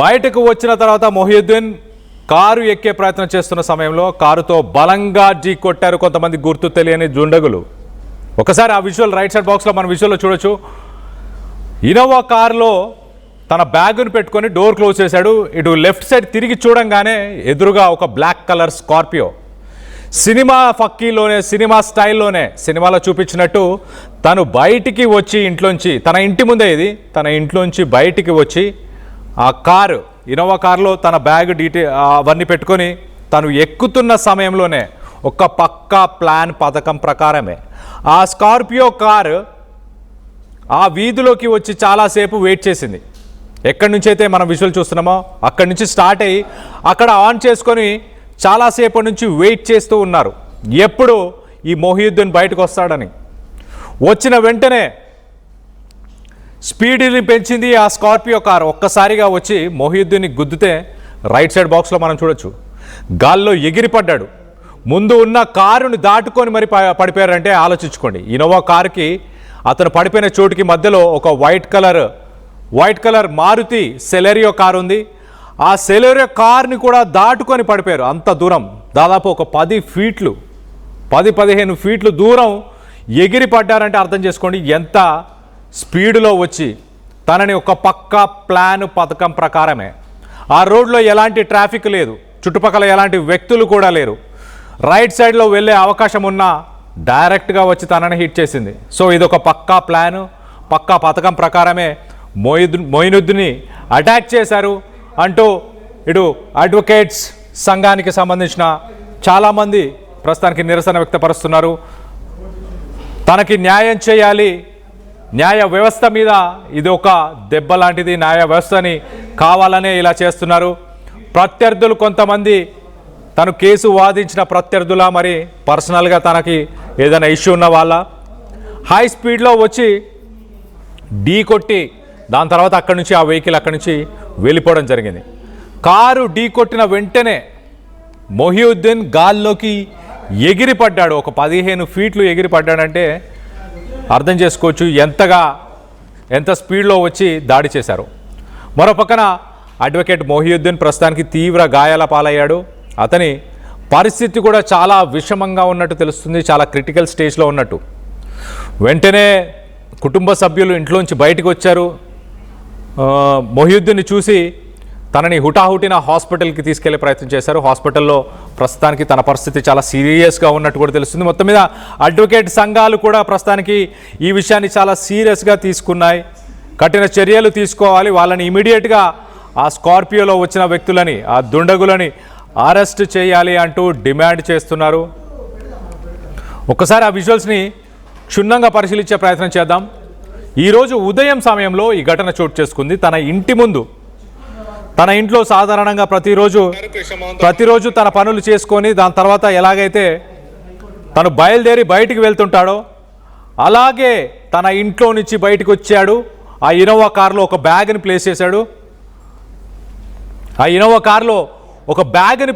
బయటకు వచ్చిన తర్వాత మొహియుద్దీన్ కారు ఎక్కే ప్రయత్నం చేస్తున్న సమయంలో కారుతో బలంగా ఢీకొట్టారు కొంతమంది గుర్తు తెలియని దుండగులు. ఒకసారి ఆ విజువల్ రైట్ సైడ్ బాక్స్లో మన విజువల్లో చూడొచ్చు. ఇన్నోవా కారులో తన బ్యాగును పెట్టుకొని డోర్ క్లోజ్ చేశాడు. ఇటు లెఫ్ట్ సైడ్ తిరిగి చూడంగానే ఎదురుగా ఒక బ్లాక్ కలర్ స్కార్పియో. సినిమా ఫక్కీలోనే, సినిమా స్టైల్లోనే, సినిమాలో చూపించినట్టు తను బయటికి వచ్చి ఇంట్లోంచి, తన ఇంటి ముందే ఇది, తన ఇంట్లోంచి బయటికి వచ్చి ఆ కారు, ఇన్నోవా కారులో తన బ్యాగ్ అవన్నీ పెట్టుకొని తను ఎక్కుతున్న సమయంలోనే ఒక పక్కా ప్లాన్ పథకం ప్రకారమే ఆ స్కార్పియో కారు ఆ వీధిలోకి వచ్చి చాలాసేపు వెయిట్ చేసింది. ఎక్కడి నుంచి అయితే మనం విజువల్ చూస్తున్నామో అక్కడి నుంచి స్టార్ట్ అయ్యి అక్కడ ఆన్ చేసుకొని చాలాసేపు నుంచి వెయిట్ చేస్తూ ఉన్నారు ఎప్పుడు ఈ మొహియుద్దీన్ బయటకు వస్తాడని. వచ్చిన వెంటనే స్పీడ్ని పెంచింది ఆ స్కార్పియో కారు. ఒక్కసారిగా వచ్చి మొహియుద్దీన్ని గుద్దితే రైట్ సైడ్ బాక్స్లో మనం చూడొచ్చు గాల్లో ఎగిరిపడ్డాడు. ముందు ఉన్న కారుని దాటుకొని మరి పడిపోయారంటే ఆలోచించుకోండి. ఇన్నోవా కారుకి అతను పడిపోయిన చోటుకి మధ్యలో ఒక white colour Maruti Celerio car ఉంది. ఆ సెలెరియో కార్ని కూడా దాటుకొని పడిపోయారు. అంత దూరం, దాదాపు ఒక 10-15 ఫీట్లు దూరం ఎగిరి పడ్డారంటే అర్థం చేసుకోండి ఎంత స్పీడ్లో వచ్చి తనని ఒక పక్కా ప్లాన్ పథకం ప్రకారమే. ఆ రోడ్లో ఎలాంటి ట్రాఫిక్ లేదు, చుట్టుపక్కల ఎలాంటి వ్యక్తులు కూడా లేరు. రైట్ సైడ్లో వెళ్ళే అవకాశం ఉన్నా డైరెక్ట్గా వచ్చి తనని హిట్ చేసింది. సో ఇది ఒక పక్కా ప్లాను, పక్కా పథకం ప్రకారమే మొయినుద్దీన్ని అటాక్ చేశారు అంటూ ఇటు అడ్వకేట్స్ సంఘానికి సంబంధించిన చాలామంది ప్రస్తుతానికి నిరసన వ్యక్తపరుస్తున్నారు. తనకి న్యాయం చేయాలి, న్యాయ వ్యవస్థ మీద ఇది ఒక దెబ్బ లాంటిది, న్యాయ వ్యవస్థని కావాలనే ఇలా చేస్తున్నారు. ప్రత్యర్థులు కొంతమంది తను కేసు వాదించిన ప్రత్యర్థుల మరి పర్సనల్గా తనకి ఏదైనా ఇష్యూ ఉన్న వాళ్ళ హై స్పీడ్లో వచ్చి ఢీ కొట్టి దాని తర్వాత అక్కడి నుంచి ఆ వెహికల్ అక్కడి నుంచి వెళ్ళిపోవడం జరిగింది. కారు ఢీ కొట్టిన వెంటనే మొహియుద్దీన్ గాల్లోకి ఎగిరిపడ్డాడు. ఒక 15 ఫీట్లు ఎగిరిపడ్డాడంటే అర్థం చేసుకోవచ్చు ఎంత స్పీడ్లో వచ్చి దాడి చేశారు. మరో పక్కన అడ్వకేట్ మొహియుద్దీన్ ప్రస్తుతానికి తీవ్ర గాయాల పాలయ్యాడు. అతని పరిస్థితి కూడా చాలా విషమంగా ఉన్నట్టు తెలుస్తుంది, చాలా క్రిటికల్ స్టేజ్లో ఉన్నట్టు. వెంటనే కుటుంబ సభ్యులు ఇంట్లోంచి బయటకు వచ్చారు. మొహియుద్దీన్ని చూసి తనని హుటాహుటిన హాస్పిటల్కి తీసుకెళ్లే ప్రయత్నం చేశారు. హాస్పిటల్లో ప్రస్తుతానికి తన పరిస్థితి చాలా సీరియస్గా ఉన్నట్టు కూడా తెలుస్తుంది. మొత్తం మీద అడ్వకేట్ సంఘాలు కూడా ప్రస్తుతానికి ఈ విషయాన్ని చాలా సీరియస్గా తీసుకున్నాయి. కఠిన చర్యలు తీసుకోవాలి, వాళ్ళని ఇమీడియట్గా ఆ స్కార్పియోలో వచ్చిన వ్యక్తులని, ఆ దుండగులని అరెస్ట్ చేయాలి అంటూ డిమాండ్ చేస్తున్నారు. ఒక్కసారి ఆ విజువల్స్ని క్షుణ్ణంగా పరిశీలించే ప్రయత్నం చేద్దాం. ఈరోజు ఉదయం సమయంలో ఈ ఘటన చోటు చేసుకుంది. తన ఇంటి ముందు, తన ఇంట్లో సాధారణంగా ప్రతిరోజు తన పనులు చేసుకొని దాని తర్వాత ఎలాగైతే తను బయలుదేరి బయటికి వెళ్తుంటాడో అలాగే తన ఇంట్లో నుంచి బయటకు వచ్చాడు. ఆ ఇన్నోవా కారులో ఒక బ్యాగ్ని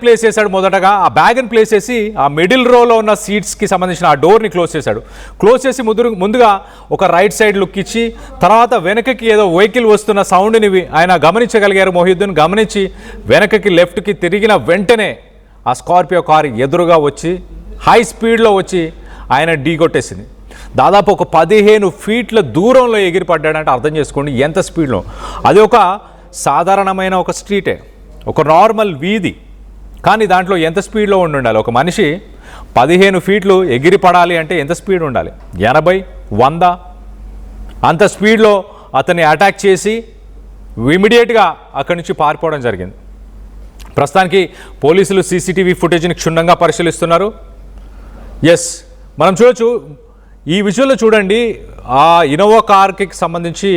ప్లేస్ చేశాడు. మొదటగా ఆ బ్యాగ్ని ప్లేస్ చేసి ఆ మిడిల్ రోలో ఉన్న సీట్స్కి సంబంధించిన ఆ డోర్ని క్లోజ్ చేసి ముందుగా ఒక రైట్ సైడ్ లుక్ ఇచ్చి తర్వాత వెనకకి ఏదో వెహికల్ వస్తున్న సౌండ్ని ఆయన గమనించగలిగారు. మొహియుద్దీన్ గమనించి వెనకకి లెఫ్ట్కి తిరిగిన వెంటనే ఆ స్కార్పియో కారు ఎదురుగా వచ్చి హై స్పీడ్లో వచ్చి ఆయన ఢీకొట్టేసింది. దాదాపు ఒక 15 ఫీట్ల దూరంలో ఎగిరిపడ్డాడంటే అర్థం చేసుకోండి ఎంత స్పీడ్లో. అది ఒక సాధారణమైన ఒక స్ట్రీటే, ఒక నార్మల్ వీధి, కానీ దాంట్లో ఎంత స్పీడ్లో ఉండాలి. ఒక మనిషి 15 ఫీట్లు ఎగిరి పడాలి అంటే ఎంత స్పీడ్ ఉండాలి? 80-100 అంత స్పీడ్లో అతన్ని అటాక్ చేసి ఇమీడియట్గా అక్కడి నుంచి పారిపోవడం జరిగింది. ప్రస్తుతానికి పోలీసులు సీసీటీవీ ఫుటేజ్ని క్షుణ్ణంగా పరిశీలిస్తున్నారు. మనం చూడొచ్చు, ఈ విజువల్లో చూడండి, ఆ ఇన్నోవా కార్కి సంబంధించి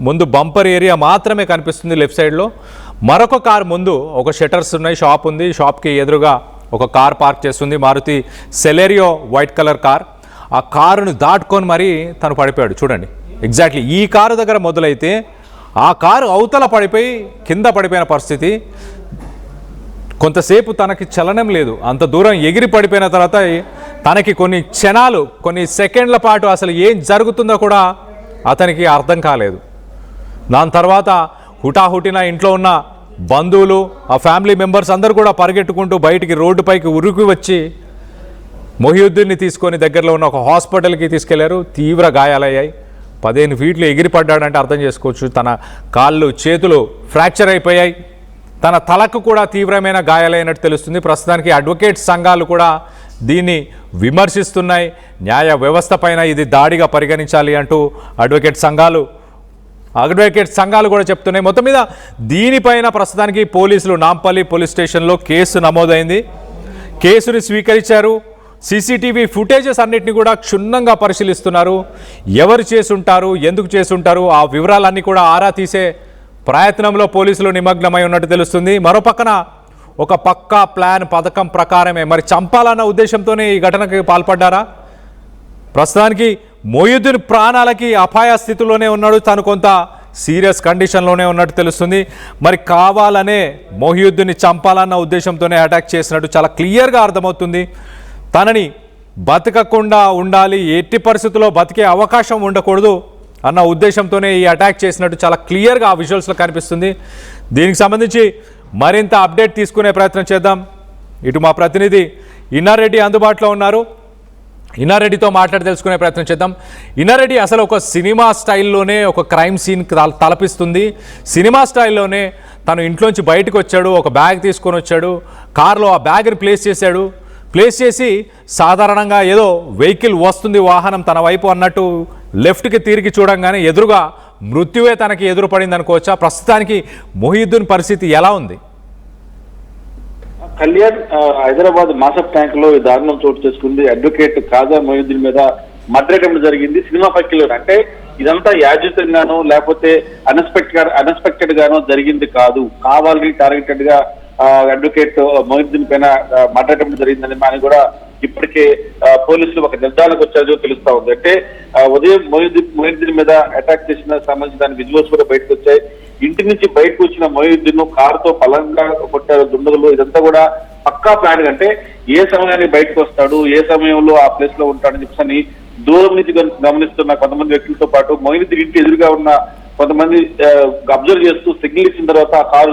ముందు బంపర్ ఏరియా మాత్రమే కనిపిస్తుంది లెఫ్ట్ సైడ్లో. మరొక కార్ ముందు ఒక షట్టర్స్ ఉన్నాయి, షాప్ ఉంది. షాప్కి ఎదురుగా ఒక కార్ పార్క్ చేస్తుంది, Maruti Celerio white colour car. ఆ కారును దాటుకొని మరీ తను పడిపోయాడు. చూడండి, ఎగ్జాక్ట్లీ ఈ కారు దగ్గర మొదలైతే ఆ కారు అవతల పడిపోయి కింద పడిపోయిన పరిస్థితి. కొంతసేపు తనకి చలనం లేదు. అంత దూరం ఎగిరి పడిపోయిన తర్వాత తనకి కొన్ని సెకండ్ల పాటు అసలు ఏం జరుగుతుందో కూడా అతనికి అర్థం కాలేదు. దాని తర్వాత హుటాహుటిన ఇంట్లో ఉన్న బంధువులు ఆ ఫ్యామిలీ మెంబర్స్ అందరూ కూడా పరిగెట్టుకుంటూ బయటికి రోడ్డుపైకి ఉరికి వచ్చి మొహియుద్దీన్ని తీసుకొని దగ్గరలో ఉన్న ఒక హాస్పిటల్కి తీసుకెళ్లారు. తీవ్ర గాయాలయ్యాయి. 15 ఫీట్లు ఎగిరిపడ్డాడంటే అర్థం చేసుకోవచ్చు. తన కాళ్ళు చేతులు ఫ్రాక్చర్ అయిపోయాయి. తన తలకు కూడా తీవ్రమైన గాయాలైనట్టు తెలుస్తుంది. ప్రస్తుతానికి అడ్వకేట్ సంఘాలు కూడా దీన్ని విమర్శిస్తున్నాయి. న్యాయ వ్యవస్థ పైన ఇది దాడిగా పరిగణించాలి అంటూ అడ్వకేట్ సంఘాలు కూడా చెప్తున్నాయి. మొత్తం మీద దీనిపైన ప్రస్తుతానికి పోలీసులు నాంపల్లి పోలీస్ స్టేషన్లో కేసు నమోదైంది. కేసుని స్వీకరించారు. సీసీటీవీ ఫుటేజెస్ అన్నిటిని కూడా క్షుణ్ణంగా పరిశీలిస్తున్నారు. ఎవరు చేసుంటారు, ఎందుకు చేసుంటారు, ఆ వివరాలన్నీ కూడా ఆరా తీసే ప్రయత్నంలో పోలీసులు నిమగ్నమై ఉన్నట్టు తెలుస్తుంది. మరోపక్కన ఒక పక్కా ప్లాన్ పథకం ప్రకారమే మరి చంపాలన్న ఉద్దేశంతోనే ఈ ఘటనకి పాల్పడ్డారా? ప్రస్తుతానికి మొహియుద్దీన్ ప్రాణాలకి అపాయ స్థితిలోనే ఉన్నాడు. తను కొంత సీరియస్ కండిషన్లోనే ఉన్నట్టు తెలుస్తుంది. మరి కావాలనే మొహియుద్దీన్ని చంపాలన్న ఉద్దేశంతోనే అటాక్ చేసినట్టు చాలా క్లియర్గా అర్థమవుతుంది. తనని బతకకుండా ఉండాలి, ఎట్టి పరిస్థితుల్లో బతికే అవకాశం ఉండకూడదు అన్న ఉద్దేశంతోనే ఈ అటాక్ చేసినట్టు చాలా క్లియర్గా ఆ విజువల్స్లో కనిపిస్తుంది. దీనికి సంబంధించి మరింత అప్డేట్ తీసుకునే ప్రయత్నం చేద్దాం. ఇటు మా ప్రతినిధి ఇన్నారెడ్డి అందుబాటులో ఉన్నారు. ఇన్నారెడ్డితో మాట్లాడి తెలుసుకునే ప్రయత్నం చేద్దాం. ఇన్నారెడ్డి, అసలు ఒక సినిమా స్టైల్లోనే ఒక క్రైమ్ సీన్ తలపిస్తుంది. సినిమా స్టైల్లోనే తను ఇంట్లోంచి బయటకు వచ్చాడు, ఒక బ్యాగ్ తీసుకొని వచ్చాడు, కారులో ఆ బ్యాగ్ని ప్లేస్ చేసి సాధారణంగా ఏదో వెహికల్ వస్తుంది, వాహనం తన వైపు అన్నట్టు లెఫ్ట్కి తిరిగి చూడంగానే ఎదురుగా మృత్యువే తనకి ఎదురుపడింది అనుకోవచ్చా? ప్రస్తుతానికి మొహియుద్దీన్ పరిస్థితి ఎలా ఉంది? కళ్యాణ్, హైదరాబాద్ మాసప్ ట్యాంక్ లో ఈ దారుణం చోటు చేసుకుంది. అడ్వకేట్ ఖాజా మొహియుద్దీన్ మీద మర్డర్ అటెంప్ట్ జరిగింది. సినిమా పక్కిలో అంటే ఇదంతా యాజితంగానో లేకపోతే అన్ఎక్స్పెక్టెడ్ గానో జరిగింది కాదు. కావాలని టార్గెటెడ్ గా అడ్వకేట్ మొహియుద్దీన్ పైన మర్డర్ అటెంప్ట్ జరిగిందని అని కూడా ఇప్పటికే పోలీసులు ఒక నిర్ధారణకు వచ్చారో తెలుస్తా ఉంది. అంటే ఉదయం మొహియుద్దీన్ మీద అటాక్ చేసిన సంబంధించిన దాని విజువల్స్ కూడా బయటకు వచ్చాయి. ఇంటి నుంచి బయటకు వచ్చిన మొహియుద్దీన్ కారుతో బలంగా కొట్టారు దుండగులు. ఇదంతా కూడా పక్కా ప్లాన్. అంటే ఏ సమయానికి బయటకు వస్తాడు, ఏ సమయంలో ఆ ప్లేస్ లో ఉంటాడని చెప్పని దూరం నుంచి గమనిస్తున్న కొంతమంది వ్యక్తులతో పాటు మొహియుద్దీన్ ఇంటి ఎదురుగా ఉన్న కొంతమంది అబ్జర్వ్ చేస్తూ సిగ్నల్ ఇచ్చిన తర్వాత ఆ కారు